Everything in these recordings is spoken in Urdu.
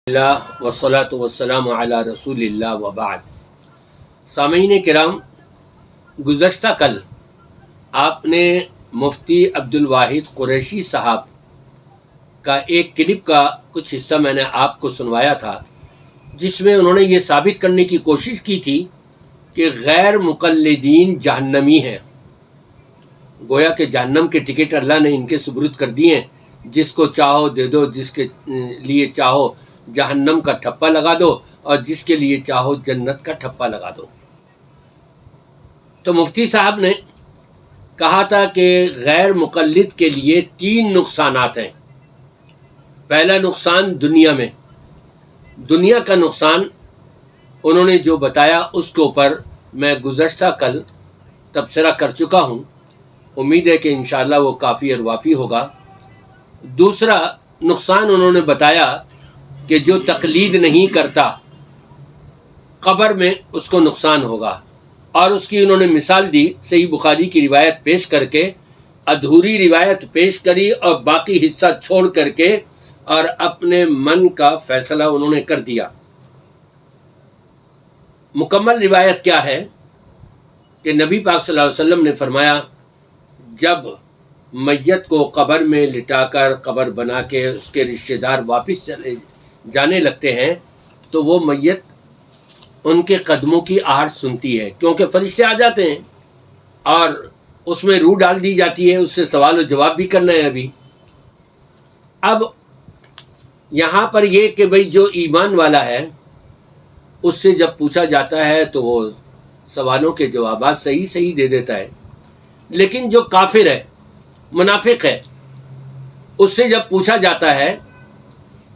اللہ والصلاۃ والسلام علی رسول اللہ وبعد۔ سامعین کرام، گزشتہ کل آپ نے مفتی عبدالواحد قریشی صاحب کا ایک کلپ کا کچھ حصہ میں نے آپ کو سنوایا تھا، جس میں انہوں نے یہ ثابت کرنے کی کوشش کی تھی کہ غیر مقلدین جہنمی ہیں، گویا کہ جہنم کے ٹکٹ اللہ نے ان کے سپرد کر دیے ہیں، جس کو چاہو دے دو، جس کے لیے چاہو جہنم کا ٹھپا لگا دو اور جس کے لیے چاہو جنت کا ٹھپا لگا دو۔ تو مفتی صاحب نے کہا تھا کہ غیر مقلد کے لیے 3 نقصانات ہیں۔ پہلا نقصان دنیا میں، دنیا کا نقصان انہوں نے جو بتایا اس کے اوپر میں گزشتہ کل تبصرہ کر چکا ہوں، امید ہے کہ انشاءاللہ وہ کافی اور وافی ہوگا۔ دوسرا نقصان انہوں نے بتایا کہ جو تقلید نہیں کرتا قبر میں اس کو نقصان ہوگا، اور اس کی انہوں نے مثال دی، صحیح بخاری کی روایت پیش کر کے، ادھوری روایت پیش کری اور باقی حصہ چھوڑ کر کے اور اپنے من کا فیصلہ انہوں نے کر دیا۔ مکمل روایت کیا ہے کہ نبی پاک صلی اللہ علیہ وسلم نے فرمایا، جب میت کو قبر میں لٹا کر قبر بنا کے اس کے رشتہ دار واپس چلے جانے لگتے ہیں تو وہ میت ان کے قدموں کی آہٹ سنتی ہے، کیونکہ فرشتے آ جاتے ہیں اور اس میں روح ڈال دی جاتی ہے، اس سے سوال و جواب بھی کرنا ہے ابھی۔ اب یہاں پر یہ کہ بھئی جو ایمان والا ہے اس سے جب پوچھا جاتا ہے تو وہ سوالوں کے جوابات صحیح دے دیتا ہے، لیکن جو کافر ہے، منافق ہے، اس سے جب پوچھا جاتا ہے،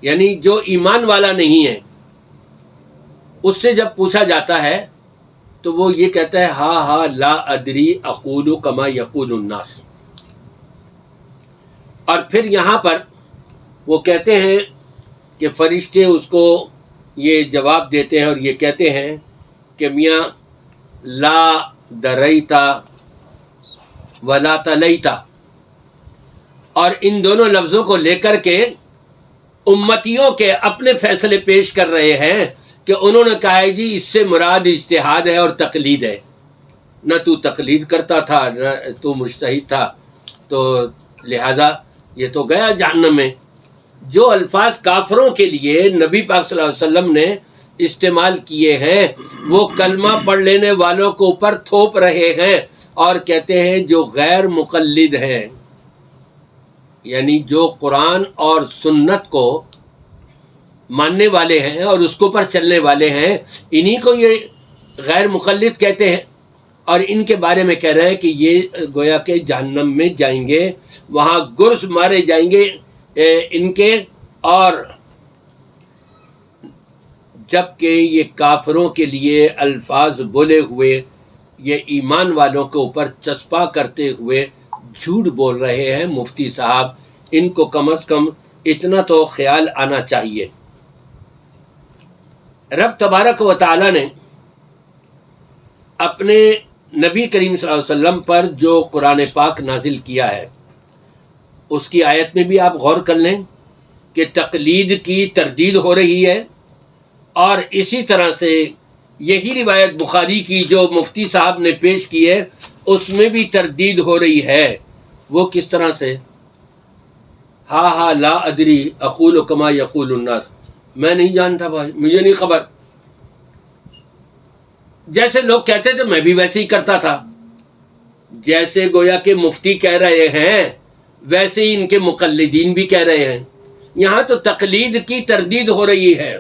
یعنی جو ایمان والا نہیں ہے، اس سے جب پوچھا جاتا ہے تو وہ یہ کہتا ہے، ہاں لا ادری اقول کما یقول الناس۔ اور پھر یہاں پر وہ کہتے ہیں کہ فرشتے اس کو یہ جواب دیتے ہیں اور یہ کہتے ہیں کہ میاں لا دریتا ولا تلیتا، اور ان دونوں لفظوں کو لے کر کے امتیوں کے اپنے فیصلے پیش کر رہے ہیں کہ انہوں نے کہا ہے جی اس سے مراد اجتہاد ہے اور تقلید ہے، نہ تو تقلید کرتا تھا نہ تو مجتہد تھا، تو لہذا یہ تو گیا جہنم میں۔ جو الفاظ کافروں کے لیے نبی پاک صلی اللہ علیہ وسلم نے استعمال کیے ہیں وہ کلمہ پڑھ لینے والوں کے اوپر تھوپ رہے ہیں اور کہتے ہیں جو غیر مقلد ہیں، یعنی جو قرآن اور سنت کو ماننے والے ہیں اور اس کو پر چلنے والے ہیں، انہی کو یہ غیر مقلد کہتے ہیں، اور ان کے بارے میں کہہ رہے ہیں کہ یہ گویا کہ جہنم میں جائیں گے، وہاں گرز مارے جائیں گے ان کے، اور جبکہ یہ کافروں کے لیے الفاظ بولے ہوئے یہ ایمان والوں کے اوپر چسپاں کرتے ہوئے جھوٹ بول رہے ہیں مفتی صاحب، ان کو کم از کم اتنا تو خیال آنا چاہیے۔ رب تبارک و تعالی نے اپنے نبی کریم صلی اللہ علیہ وسلم پر جو قرآن پاک نازل کیا ہے اس کی آیت میں بھی آپ غور کر لیں کہ تقلید کی تردید ہو رہی ہے، اور اسی طرح سے یہی روایت بخاری کی جو مفتی صاحب نے پیش کی ہے اس میں بھی تردید ہو رہی ہے۔ وہ کس طرح سے؟ ہاں لا ادری اقول کما یقول الناس، میں نہیں جانتا بھائی، مجھے نہیں خبر، جیسے لوگ کہتے تھے میں بھی ویسے ہی کرتا تھا، جیسے گویا کہ مفتی کہہ رہے ہیں ویسے ہی ان کے مقلدین بھی کہہ رہے ہیں۔ یہاں تو تقلید کی تردید ہو رہی ہے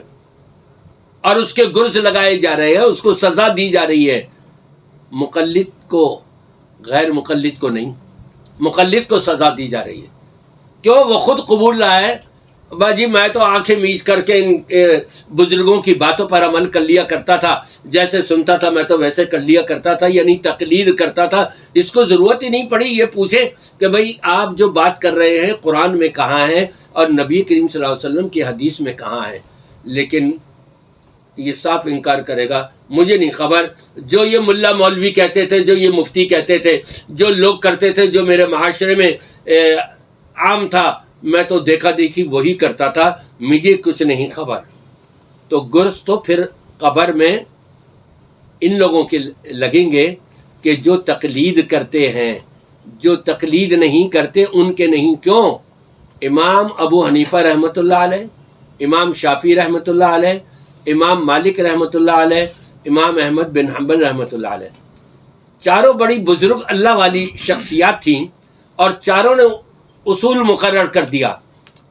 اور اس کے گرز لگائے جا رہے ہیں، اس کو سزا دی جا رہی ہے، مقلد کو، غیر مقلد کو نہیں، مقلد کو سزا دی جا رہی ہے۔ کیوں؟ وہ خود قبول رہا ہے، باجی میں تو آنکھیں میچ کر کے ان بزرگوں کی باتوں پر عمل کر لیا کرتا تھا، جیسے سنتا تھا میں تو ویسے کر لیا کرتا تھا، یعنی تقلید کرتا تھا۔ اس کو ضرورت ہی نہیں پڑی یہ پوچھے کہ بھئی آپ جو بات کر رہے ہیں قرآن میں کہاں ہے اور نبی کریم صلی اللہ علیہ وسلم کی حدیث میں کہاں ہے، لیکن یہ صاف انکار کرے گا، مجھے نہیں خبر، جو یہ ملا مولوی کہتے تھے، جو یہ مفتی کہتے تھے، جو لوگ کرتے تھے، جو میرے معاشرے میں عام تھا، میں تو دیکھا دیکھی وہی کرتا تھا، مجھے کچھ نہیں خبر۔ تو گرز تو پھر قبر میں ان لوگوں کے لگیں گے کہ جو تقلید کرتے ہیں، جو تقلید نہیں کرتے ان کے نہیں۔ کیوں؟ امام ابو حنیفہ رحمۃ اللہ علیہ، امام شافعی رحمۃ اللہ علیہ، امام مالک رحمۃ اللہ علیہ، امام احمد بن حنبل رحمۃ اللہ علیہ، چاروں بڑی بزرگ اللہ والی شخصیات تھیں، اور چاروں نے اصول مقرر کر دیا۔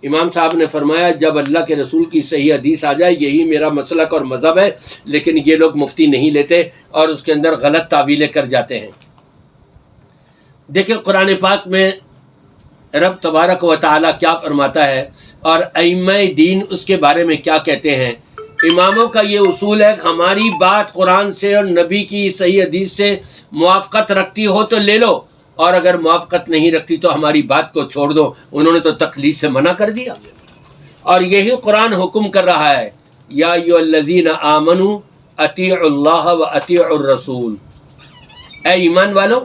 امام صاحب نے فرمایا جب اللہ کے رسول کی صحیح حدیث آ جائے یہی میرا مسلک اور مذہب ہے، لیکن یہ لوگ مفتی نہیں لیتے اور اس کے اندر غلط تعویلیں کر جاتے ہیں۔ دیکھیں قرآن پاک میں رب تبارک و تعالیٰ کیا فرماتا ہے اور ائمہ دین اس کے بارے میں کیا کہتے ہیں۔ اماموں کا یہ اصول ہے کہ ہماری بات قرآن سے اور نبی کی صحیح حدیث سے موافقت رکھتی ہو تو لے لو، اور اگر موافقت نہیں رکھتی تو ہماری بات کو چھوڑ دو۔ انہوں نے تو تقلید سے منع کر دیا، اور یہی قرآن حکم کر رہا ہے، یا ایھا الذین آمنوا اطیعوا اللہ و اطیعوا الرسول۔ اے ایمان والو،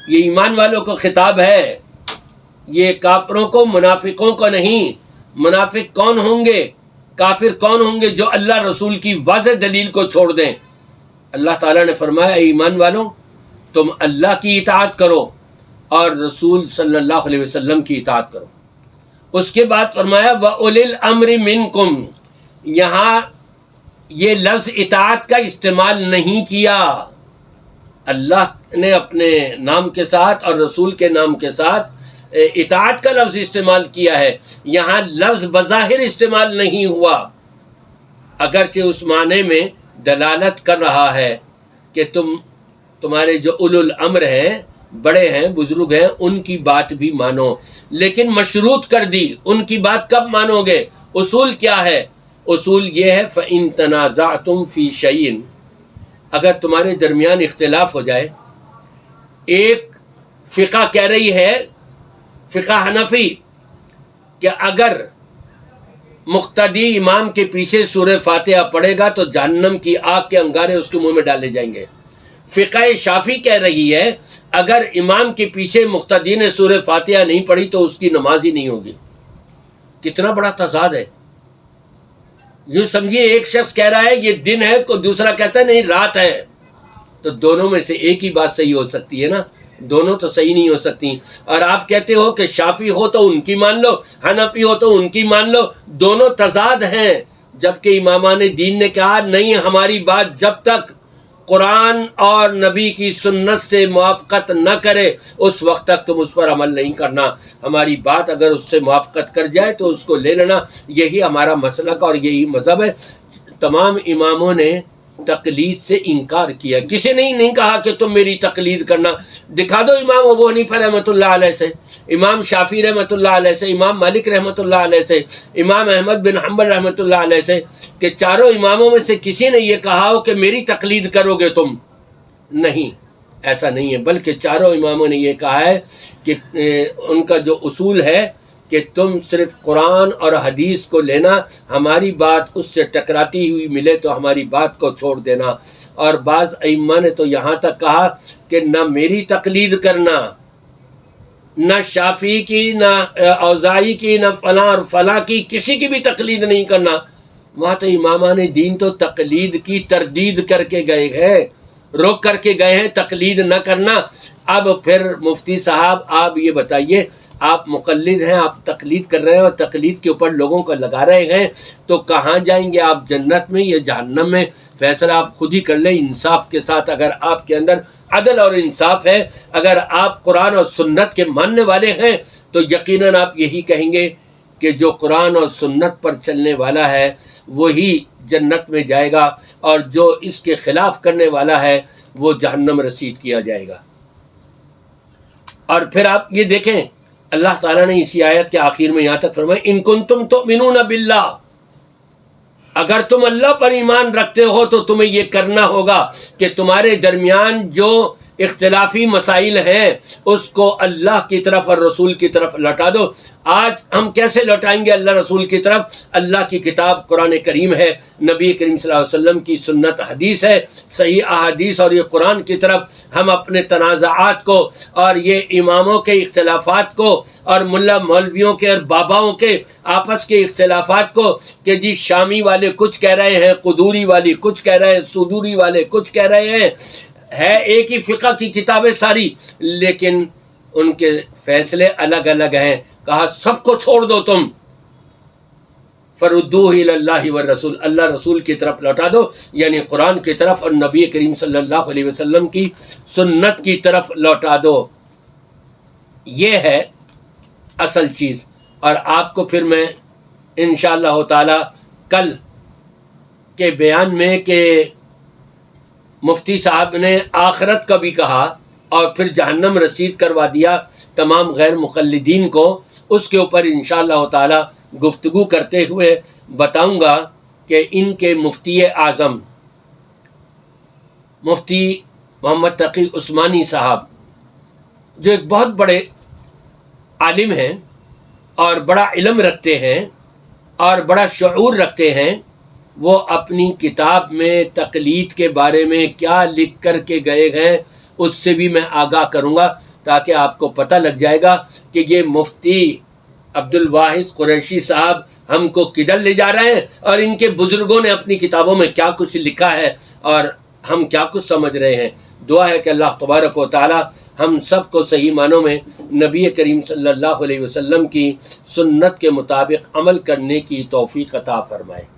یہ ایمان والوں کو خطاب ہے، یہ کافروں کو، منافقوں کو نہیں۔ منافق کون ہوں گے، کافر کون ہوں گے؟ جو اللہ رسول کی واضح دلیل کو چھوڑ دیں۔ اللہ تعالیٰ نے فرمایا اے ایمان والو، تم اللہ کی اطاعت کرو اور رسول صلی اللہ علیہ وسلم کی اطاعت کرو۔ اس کے بعد فرمایا وَأُولِي الْأَمْرِ مِنْكُمْ، یہاں یہ لفظ اطاعت کا استعمال نہیں کیا۔ اللہ نے اپنے نام کے ساتھ اور رسول کے نام کے ساتھ اطاعت کا لفظ استعمال کیا ہے، یہاں لفظ بظاہر استعمال نہیں ہوا، اگرچہ اس معنی میں دلالت کر رہا ہے کہ تمہارے جو اولو الامر ہیں، بڑے ہیں، بزرگ ہیں، ان کی بات بھی مانو، لیکن مشروط کر دی۔ ان کی بات کب مانو گے؟ اصول کیا ہے؟ اصول یہ ہے فَإِن تَنَازَعْتُمْ فِي شَيْءٍ، اگر تمہارے درمیان اختلاف ہو جائے۔ ایک فقہ کہہ رہی ہے، فقہ حنفی، کہ اگر مقتدی امام کے پیچھے سورہ فاتحہ پڑھے گا تو جہنم کی آگ کے انگارے اس کے منہ میں ڈالے جائیں گے۔ فقہ شافعی کہہ رہی ہے اگر امام کے پیچھے مقتدی نے سورہ فاتحہ نہیں پڑھی تو اس کی نماز ہی نہیں ہوگی۔ کتنا بڑا تضاد ہے۔ یوں سمجھیے ایک شخص کہہ رہا ہے یہ دن ہے، دوسرا کہتا ہے نہیں رات ہے، تو دونوں میں سے ایک ہی بات صحیح ہو سکتی ہے نا، دونوں تو صحیح نہیں ہو سکتی۔ اور آپ کہتے ہو کہ شافعی ہو تو ان کی مان لو، حنفی ہو تو ان کی مان لو، دونوں تضاد ہیں، جبکہ امامان دین نے کہا نہیں، ہماری بات جب تک قرآن اور نبی کی سنت سے موافقت نہ کرے اس وقت تک تم اس پر عمل نہیں کرنا، ہماری بات اگر اس سے موافقت کر جائے تو اس کو لے لینا، یہی ہمارا مسلک اور یہی مذہب ہے۔ تمام اماموں نے تقلید سے انکار کیا، کسی نے نہیں کہا کہ تم میری تقلید کرنا۔ دکھا دو امام ابو حنیفہ رحمۃ اللہ علیہ سے، امام شافعی رحمۃ اللہ علیہ سے، امام مالک رحمۃ اللہ علیہ سے، امام احمد بن حنبل رحمۃ اللہ علیہ سے، کہ چاروں اماموں میں سے کسی نے یہ کہا ہو کہ میری تقلید کرو گے تم؟ نہیں، ایسا نہیں ہے، بلکہ چاروں اماموں نے یہ کہا ہے کہ ان کا جو اصول ہے کہ تم صرف قرآن اور حدیث کو لینا، ہماری بات اس سے ٹکراتی ہوئی ملے تو ہماری بات کو چھوڑ دینا۔ اور بعض ائمہ نے تو یہاں تک کہا کہ نہ میری تقلید کرنا، نہ شافعی کی، نہ اوزاعی کی، نہ فلاں اور فلاں کی، کسی کی بھی تقلید نہیں کرنا۔ وہاں تو امامان دین تو تقلید کی تردید کر کے گئے ہیں، روک کر کے گئے ہیں تقلید نہ کرنا۔ اب پھر مفتی صاحب آپ یہ بتائیے، آپ مقلد ہیں، آپ تقلید کر رہے ہیں اور تقلید کے اوپر لوگوں کو لگا رہے ہیں، تو کہاں جائیں گے آپ، جنت میں یا جہنم میں؟ فیصلہ آپ خود ہی کر لیں انصاف کے ساتھ۔ اگر آپ کے اندر عدل اور انصاف ہے، اگر آپ قرآن اور سنت کے ماننے والے ہیں، تو یقیناً آپ یہی کہیں گے کہ جو قرآن اور سنت پر چلنے والا ہے وہی جنت میں جائے گا، اور جو اس کے خلاف کرنے والا ہے وہ جہنم رسید کیا جائے گا۔ اور پھر آپ یہ دیکھیں اللہ تعالیٰ نے اسی آیت کے آخر میں یہاں تک فرمایا ان کنتم تؤمنون باللہ، اگر تم اللہ پر ایمان رکھتے ہو تو تمہیں یہ کرنا ہوگا کہ تمہارے درمیان جو اختلافی مسائل ہیں اس کو اللہ کی طرف اور رسول کی طرف لوٹا دو۔ آج ہم کیسے لوٹائیں گے اللہ رسول کی طرف؟ اللہ کی کتاب قرآن کریم ہے، نبی کریم صلی اللہ علیہ وسلم کی سنت حدیث ہے، صحیح احادیث اور یہ قرآن کی طرف ہم اپنے تنازعات کو اور یہ اماموں کے اختلافات کو اور ملا مولویوں کے اور باباؤں کے آپس کے اختلافات کو کہ جی شامی والے کچھ کہہ رہے ہیں، قدوری والے کچھ کہہ رہے ہیں، صدوری والے کچھ کہہ رہے ہیں، ہے ایک ہی فقہ کی کتابیں ساری، لیکن ان کے فیصلے الگ الگ ہیں۔ کہا سب کو چھوڑ دو، تم فردوہ الی اللہ والرسول، اللہ رسول کی طرف لوٹا دو، یعنی قرآن کی طرف اور نبی کریم صلی اللہ علیہ وسلم کی سنت کی طرف لوٹا دو۔ یہ ہے اصل چیز۔ اور آپ کو پھر میں انشاءاللہ تعالی کل کے بیان میں کہ مفتی صاحب نے آخرت کا بھی کہا اور پھر جہنم رسید کروا دیا تمام غیر مقلدین کو، اس کے اوپر انشاءاللہ تعالی گفتگو کرتے ہوئے بتاؤں گا کہ ان کے مفتی اعظم مفتی محمد تقی عثمانی صاحب جو ایک بہت بڑے عالم ہیں اور بڑا علم رکھتے ہیں اور بڑا شعور رکھتے ہیں، وہ اپنی کتاب میں تقلید کے بارے میں کیا لکھ کر کے گئے ہیں اس سے بھی میں آگاہ کروں گا، تاکہ آپ کو پتہ لگ جائے گا کہ یہ مفتی عبدالواحد قریشی صاحب ہم کو کدھر لے جا رہے ہیں اور ان کے بزرگوں نے اپنی کتابوں میں کیا کچھ لکھا ہے اور ہم کیا کچھ سمجھ رہے ہیں۔ دعا ہے کہ اللہ تبارک و تعالی ہم سب کو صحیح معنوں میں نبی کریم صلی اللہ علیہ وسلم کی سنت کے مطابق عمل کرنے کی توفیق عطا فرمائے۔